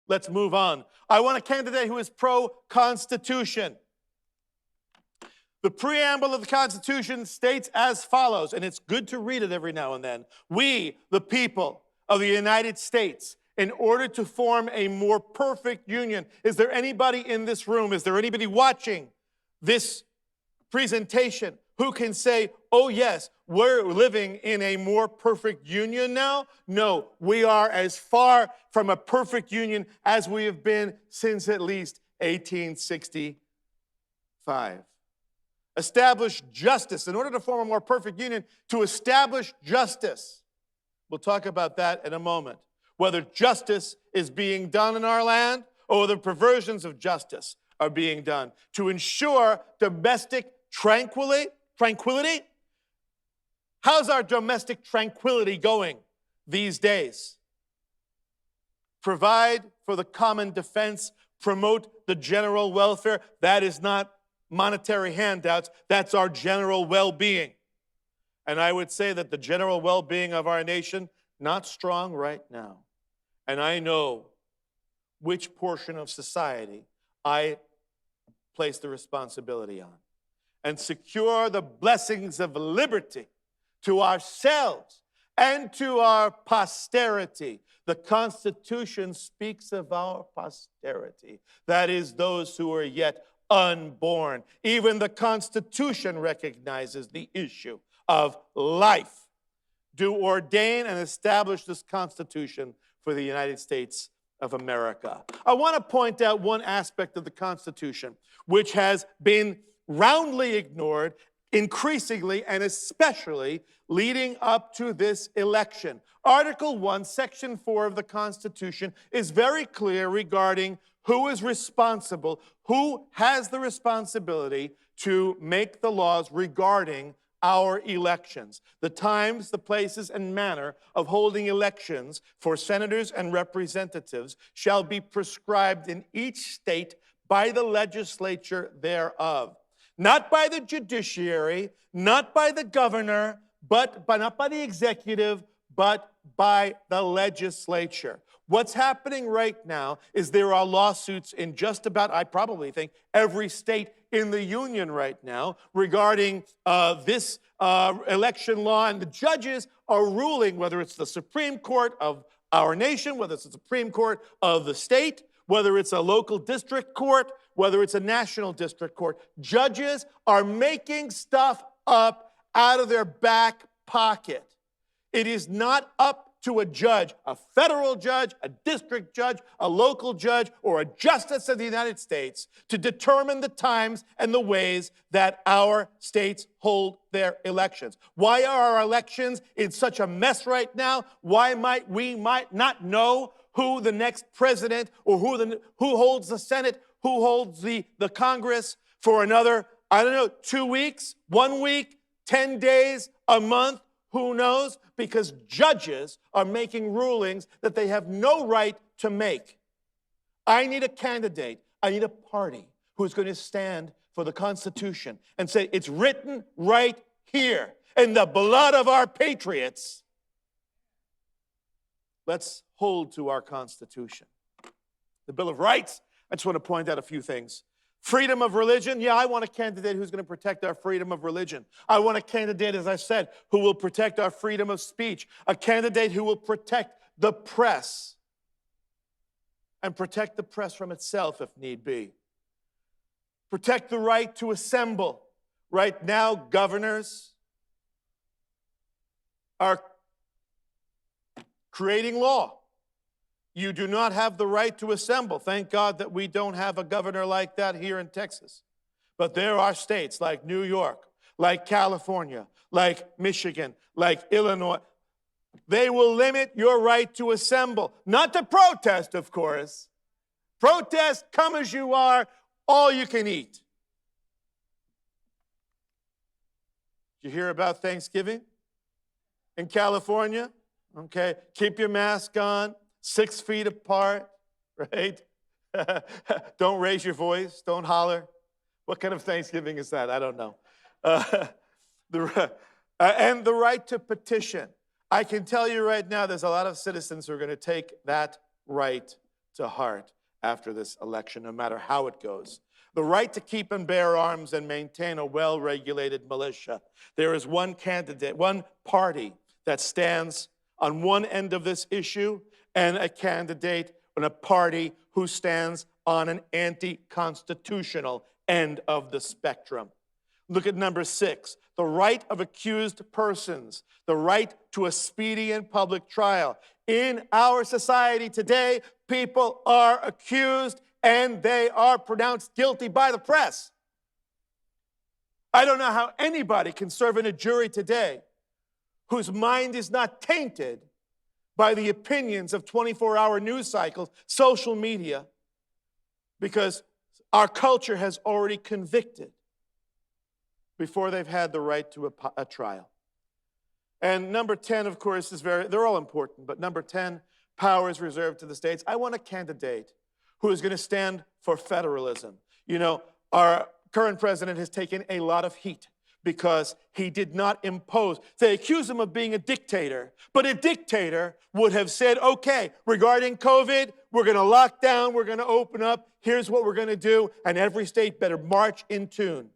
Let's move on. I want a candidate who is pro-Constitution. The preamble of the Constitution states as follows, and it's good to read it every now and then. We, the people of the United States, in order to form a more perfect union. Is there anybody in this room, is there anybody watching this presentation who can say, oh yes, we're living in a more perfect union now? No, we are as far from a perfect union as we have been since at least 1865. Establish justice. In order to form a more perfect union, to establish justice. We'll talk about that in a moment. Whether justice is being done in our land or whether perversions of justice are being done. To ensure domestic tranquility. How's our domestic tranquility going these days? Provide for the common defense, promote the general welfare. That is not monetary handouts, that's our general well-being. And I would say that the general well-being of our nation, not strong right now. And I know which portion of society I place the responsibility on. And secure the blessings of liberty to ourselves and to our posterity. The Constitution speaks of our posterity. That is, those who are yet unborn. Even the Constitution recognizes the issue of life. Do ordain and establish this Constitution for the United States of America. I want to point out one aspect of the Constitution which has been roundly ignored, increasingly and especially leading up to this election. Article 1, Section 4 of the Constitution is very clear regarding who is responsible, who has the responsibility to make the laws regarding our elections. The times, the places, and manner of holding elections for senators and representatives shall be prescribed in each state by the legislature thereof. Not by the judiciary, not by the governor, not by the executive, but by the legislature. What's happening right now is there are lawsuits in just about, I probably think, every state in the union right now regarding this election law, and the judges are ruling, whether it's the Supreme Court of our nation, whether it's the Supreme Court of the state, whether it's a local district court, whether it's a national district court. Judges are making stuff up out of their back pocket. It is not up to a judge, a federal judge, a district judge, a local judge, or a justice of the United States to determine the times and the ways that our states hold their elections. Why are our elections in such a mess right now? Why might we not know who the next president or who holds the Senate, who holds the Congress for another, 2 weeks, 1 week, 10 days, a month? Who knows? Because judges are making rulings that they have no right to make. I need a candidate, I need a party who's going to stand for the Constitution and say, it's written right here in the blood of our patriots. Let's hold to our Constitution. The Bill of Rights, I just want to point out a few things. Freedom of religion, yeah, I want a candidate who's going to protect our freedom of religion. I want a candidate, as I said, who will protect our freedom of speech. A candidate who will protect the press and protect the press from itself if need be. Protect the right to assemble. Right now, governors are creating law. You do not have the right to assemble. Thank God that we don't have a governor like that here in Texas. But there are states like New York, like California, like Michigan, like Illinois. They will limit your right to assemble. Not to protest, of course. Protest, come as you are, all you can eat. Did you hear about Thanksgiving in California? Okay, keep your mask on. 6 feet apart, right? Don't raise your voice. Don't holler. What kind of Thanksgiving is that? I don't know. And the right to petition. I can tell you right now, there's a lot of citizens who are going to take that right to heart after this election, no matter how it goes. The right to keep and bear arms and maintain a well-regulated militia. There is one candidate, one party that stands on one end of this issue, and a candidate and a party who stands on an anti-constitutional end of the spectrum. Look at number 6, the right of accused persons, the right to a speedy and public trial. In our society today, people are accused and they are pronounced guilty by the press. I don't know how anybody can serve in a jury today whose mind is not tainted by the opinions of 24-hour news cycles, social media, because our culture has already convicted before they've had the right to a trial. And number 10, of course, they're all important, but number 10, power is reserved to the states. I want a candidate who is going to stand for federalism. You know, our current president has taken a lot of heat because he did not impose. They accuse him of being a dictator, but a dictator would have said, okay, regarding COVID, we're going to lock down, we're going to open up, here's what we're going to do, and every state better march in tune.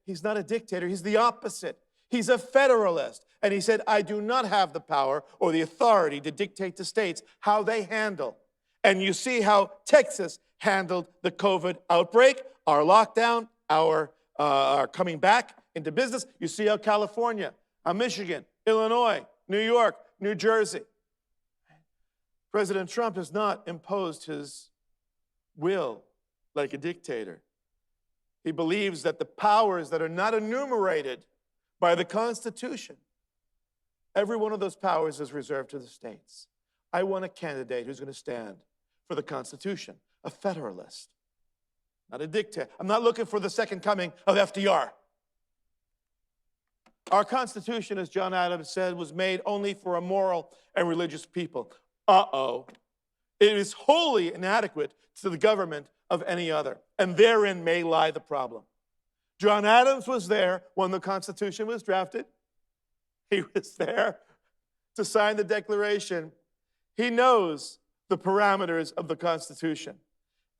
He's not a dictator, he's the opposite. He's a federalist. And he said, I do not have the power or the authority to dictate to states how they handle. And you see how Texas handled the COVID outbreak, our lockdown, our coming back into business. You see how California, Michigan, Illinois, New York, New Jersey. President Trump has not imposed his will like a dictator. He believes that the powers that are not enumerated by the Constitution, every one of those powers is reserved to the states. I want a candidate who's going to stand for the Constitution, a federalist, not a dictator. I'm not looking for the second coming of FDR. Our Constitution, as John Adams said, was made only for a moral and religious people. It is wholly inadequate to the government of any other, and therein may lie the problem. John Adams was there when the Constitution was drafted. He was there to sign the Declaration. He knows the parameters of the Constitution.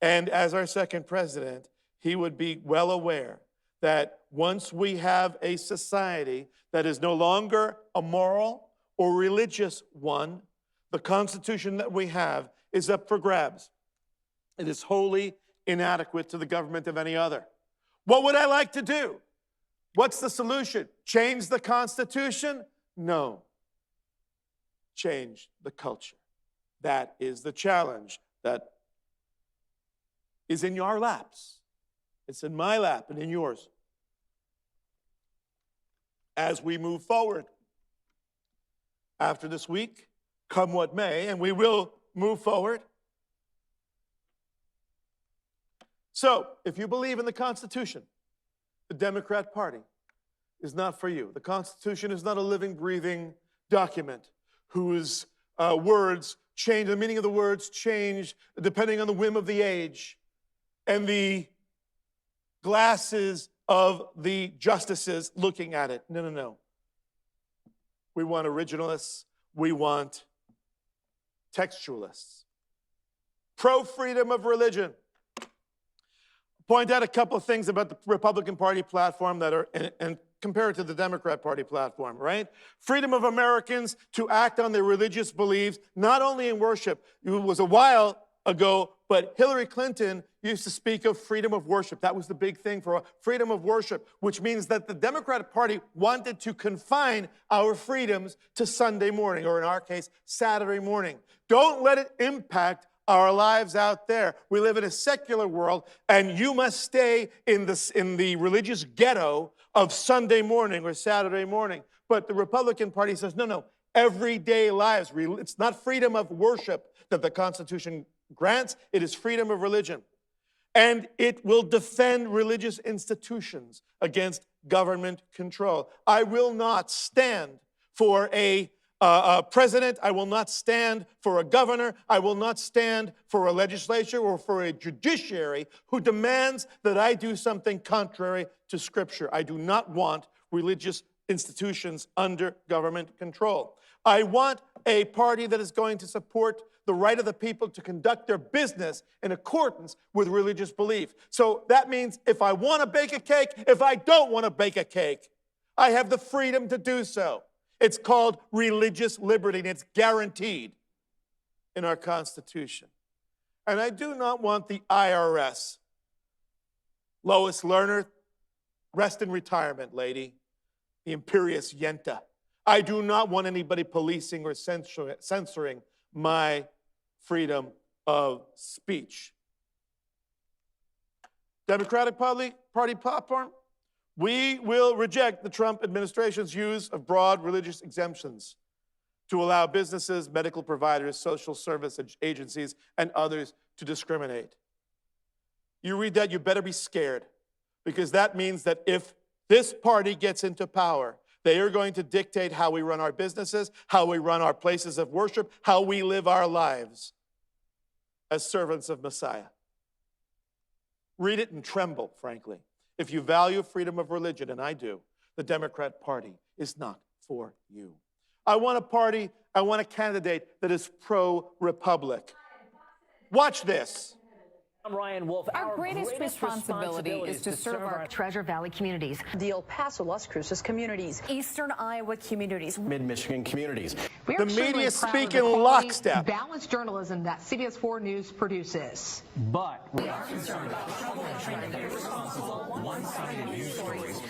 And as our second president, he would be well aware that once we have a society that is no longer a moral or religious one, the Constitution that we have is up for grabs. It is wholly inadequate to the government of any other. What would I like to do? What's the solution? Change the Constitution? No. Change the culture. That is the challenge that is in your laps. It's in my lap and in yours. As we move forward after this week, come what may, and we will move forward. So, if you believe in the Constitution, the Democrat Party is not for you. The Constitution is not a living, breathing document whose words change, the meaning of the words change depending on the whim of the age and the glasses of the justices looking at it. No. We want originalists. We want textualists. Pro-freedom of religion. Point out a couple of things about the Republican Party platform that are, and compare it to the Democrat Party platform, right? Freedom of Americans to act on their religious beliefs, not only in worship. It was a while ago, but Hillary Clinton used to speak of freedom of worship. That was the big thing for freedom of worship, which means that the Democratic Party wanted to confine our freedoms to Sunday morning, or in our case, Saturday morning. Don't let it impact our lives out there. We live in a secular world, and you must stay in the religious ghetto of Sunday morning or Saturday morning. But the Republican Party says, no, everyday lives. It's not freedom of worship that the Constitution grants. It is freedom of religion. And it will defend religious institutions against government control. I will not stand for a president. I will not stand for a governor. I will not stand for a legislature or for a judiciary who demands that I do something contrary to Scripture. I do not want religious institutions under government control. I want a party that is going to support the right of the people to conduct their business in accordance with religious belief. So that means if I want to bake a cake, if I don't want to bake a cake, I have the freedom to do so. It's called religious liberty, and it's guaranteed in our Constitution. And I do not want the IRS. Lois Lerner, rest in retirement, lady. The imperious Yenta. I do not want anybody policing or censoring my freedom of speech. Democratic Party platform, we will reject the Trump administration's use of broad religious exemptions to allow businesses, medical providers, social service agencies, and others to discriminate. You read that, you better be scared, because that means that if this party gets into power, they are going to dictate how we run our businesses, how we run our places of worship, how we live our lives as servants of Messiah. Read it and tremble, frankly. If you value freedom of religion, and I do, the Democrat Party is not for you. I want a candidate that is pro-republic. Watch this. I'm Ryan Wolf. Our greatest responsibility is to serve our Treasure Valley communities, the El Paso, Las Cruces communities, Eastern Iowa communities, Mid-Michigan communities. The media speak in lockstep. Balanced journalism that CBS 4 News produces. But we are concerned about troubling and irresponsible one-sided news stories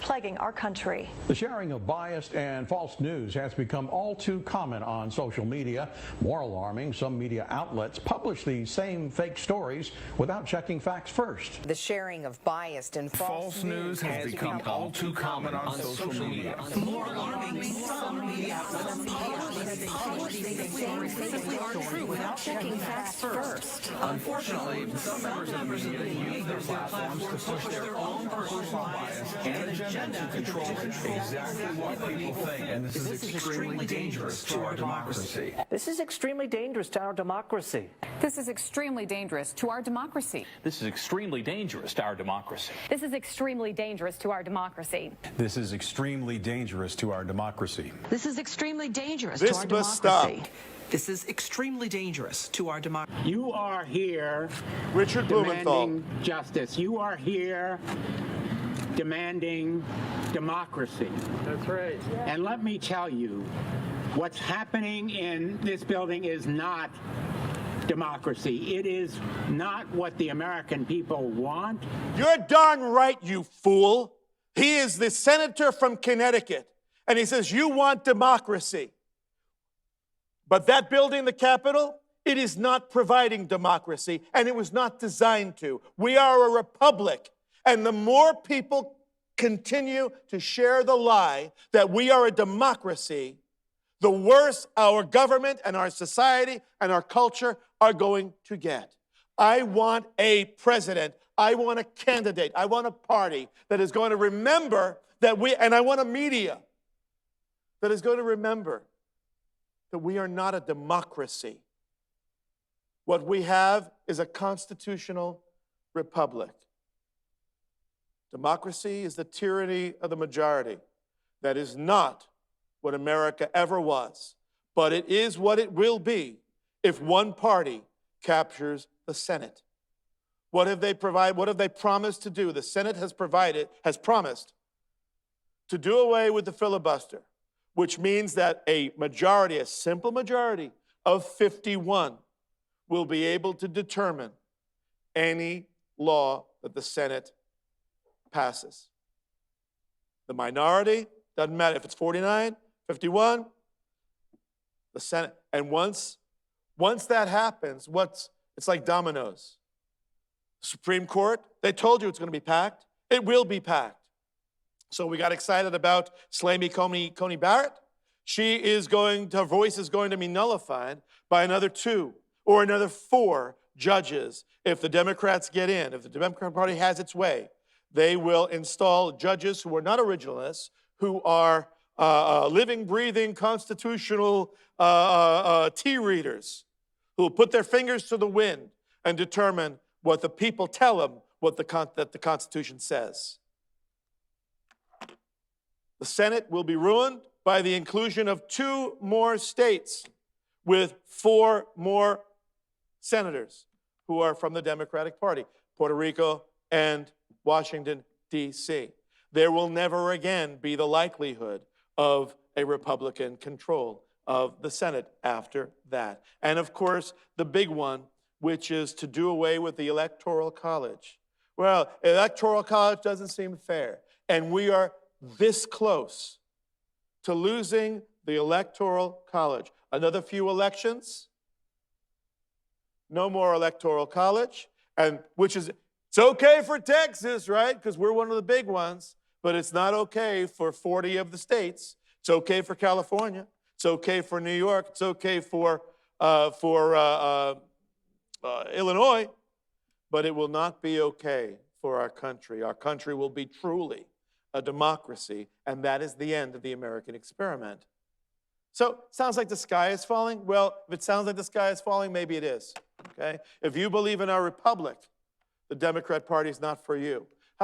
plaguing our country. The sharing of biased and false news has become all too common on social media. More alarming, some media outlets publish these same fake stories without checking facts first. The sharing of biased and false news has become all too common on social media. More alarming, some media outlets publish these stories are true without checking facts first. Unfortunately, some members of the media use their platforms to push their own personal bias and agenda to control exactly what people think. And this is extremely dangerous to our democracy. this is extremely dangerous to our democracy. This is extremely dangerous to our democracy. This is extremely dangerous to our democracy. This is extremely dangerous to our democracy. This is extremely dangerous to our democracy. This is extremely dangerous This to our must democracy. stop. This is extremely dangerous to our democracy. You are here Richard Blumenthal. demanding justice. You are here demanding democracy. That's right. And let me tell you, what's happening in this building is not democracy. It is not what the American people want. You're darn right, you fool. He is the senator from Connecticut, and he says, you want democracy. But that building, the Capitol, it is not providing democracy, and it was not designed to. We are a republic, and the more people continue to share the lie that we are a democracy, the worse our government and our society and our culture are going to get. I want a president. I want a candidate. I want a party that is going to remember that and I want a media that is going to remember that we are not a democracy. What we have is a constitutional republic. Democracy is the tyranny of the majority. That is not what America ever was, but it is what it will be if one party captures the Senate. What have they provided? What have they promised to do? The Senate has promised to do away with the filibuster, which means that a majority, a simple majority of 51 will be able to determine any law that the Senate passes. The minority, doesn't matter if it's 49, 51, the Senate. And once that happens, it's like dominoes. Supreme Court, they told you it's going to be packed. It will be packed. So we got excited about Salami Coney Barrett. Her voice is going to be nullified by another 2 or another 4 judges. If the Democrats get in, if the Democratic Party has its way, they will install judges who are not originalists, who are living, breathing, constitutional tea readers, who will put their fingers to the wind and determine what the people tell them that the Constitution says. The Senate will be ruined by the inclusion of 2 more states. with 4 more senators who are from the Democratic Party, Puerto Rico and Washington, D.C. There will never again be the likelihood of a Republican control of the Senate after that. And of course, the big one, which is to do away with the Electoral College. Well, Electoral College doesn't seem fair. And we are this close to losing the Electoral College. Another few elections, no more Electoral College, and which is, it's okay for Texas, right? Because we're one of the big ones, but it's not okay for 40 of the states. It's okay for California. It's okay for New York. It's okay for Illinois, but it will not be okay for our country. Our country will be truly a democracy, and that is the end of the American experiment. So, sounds like the sky is falling? Well, if it sounds like the sky is falling, maybe it is, okay? If you believe in our republic, the Democrat Party is not for you.